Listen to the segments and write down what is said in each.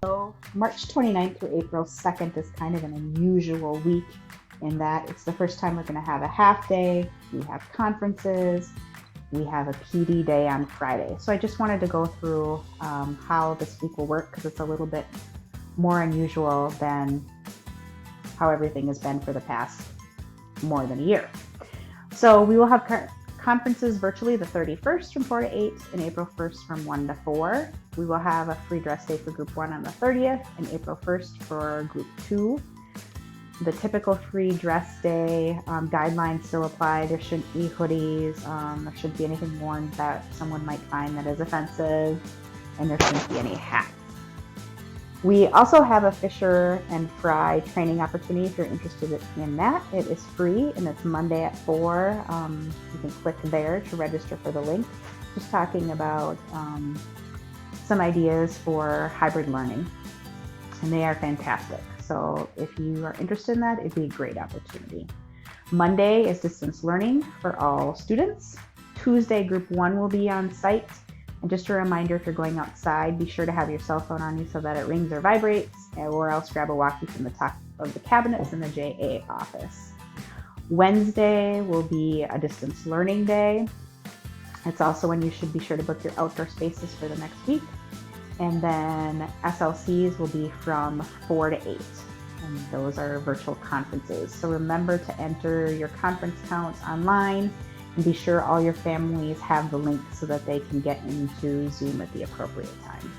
So March 29th through April 2nd is kind of an unusual week in that it's the first time we're going to have a half day. We have conferences. We have a PD day on Friday. So I just wanted to go through how this week will work because it's a little bit more unusual than how everything has been for the past more than a year. So we will have conferences virtually the 31st from 4 to 8 and April 1st from 1 to 4. We will have a free dress day for group 1 on the 30th and April 1st for group 2. The typical free dress day guidelines still apply. There shouldn't be hoodies. There shouldn't be anything worn that someone might find that is offensive, and there shouldn't be any hats. We also have a Fisher and Fry training opportunity if you're interested in that. It is free and it's Monday at 4. You can click there to register for the link. Just talking about some ideas for hybrid learning, and they are fantastic. So if you are interested in that, it'd be a great opportunity. Monday is distance learning for all students. Tuesday, group 1 will be on site. And just a reminder, if you're going outside, be sure to have your cell phone on you so that it rings or vibrates, or else grab a walkie from the top of the cabinets in the JA office. Wednesday will be a distance learning day. It's also when you should be sure to book your outdoor spaces for the next week. And then SLCs will be from 4 to 8. And those are virtual conferences. So remember to enter your conference counts online. And be sure all your families have the link so that they can get into Zoom at the appropriate time.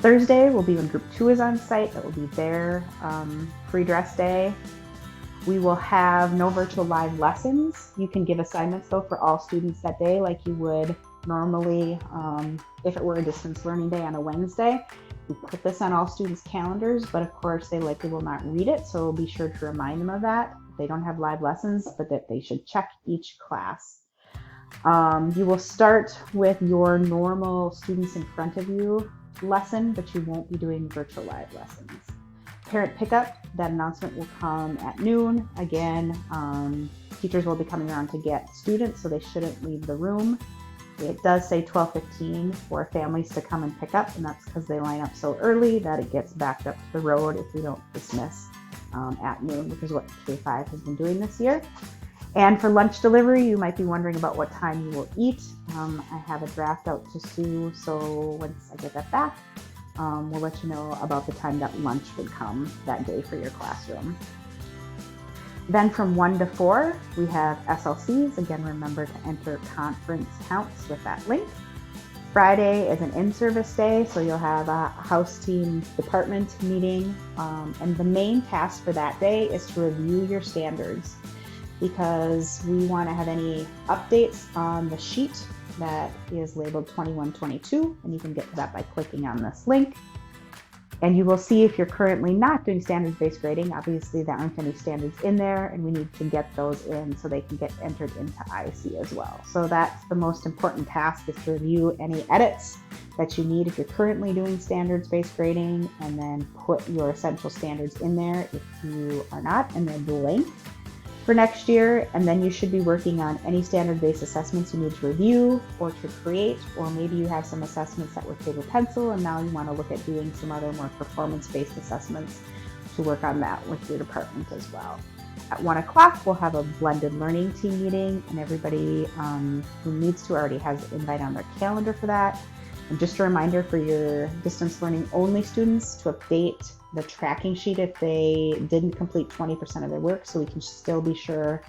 Thursday will be when group 2 is on site. That will be their free dress day. We will have no virtual live lessons. You can give assignments though for all students that day like you would normally if it were a distance learning day on a Wednesday. We put this on all students' calendars, but of course they likely will not read it, so be sure to remind them of that. They don't have live lessons, but that they should check each class. You will start with your normal students in front of you lesson, but you won't be doing virtual live lessons. Parent pickup, that announcement will come at noon. Again, teachers will be coming around to get students, so they shouldn't leave the room. It does say 12:15 for families to come and pick up, and that's because they line up so early that it gets backed up to the road if we don't dismiss at noon, which is what K-5 has been doing this year. And for lunch delivery, you might be wondering about what time you will eat. I have a draft out to Sue, so once I get that back, we'll let you know about the time that lunch would come that day for your classroom. Then from 1 to 4, we have SLCs. Again, remember to enter conference counts with that link. Friday is an in-service day, so you'll have a house team department meeting. And the main task for that day is to review your standards because we want to have any updates on the sheet that is labeled 2122, and you can get to that by clicking on this link. And you will see if you're currently not doing standards-based grading, obviously there aren't any standards in there and we need to get those in so they can get entered into IC as well. So that's the most important task, is to review any edits that you need if you're currently doing standards-based grading, and then put your essential standards in there if you are not, and then blank for next year. And then you should be working on any standard-based assessments you need to review or to create, or maybe you have some assessments that were paper pencil and now you want to look at doing some other more performance-based assessments to work on that with your department as well. At 1 o'clock, we'll have a blended learning team meeting, and everybody who needs to already has an invite on their calendar for that. And just a reminder for your distance learning only students to update the tracking sheet if they didn't complete 20% of their work, so we can still be sure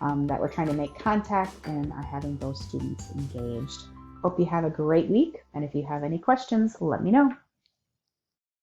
that we're trying to make contact and are having those students engaged. Hope you have a great week, and if you have any questions, let me know.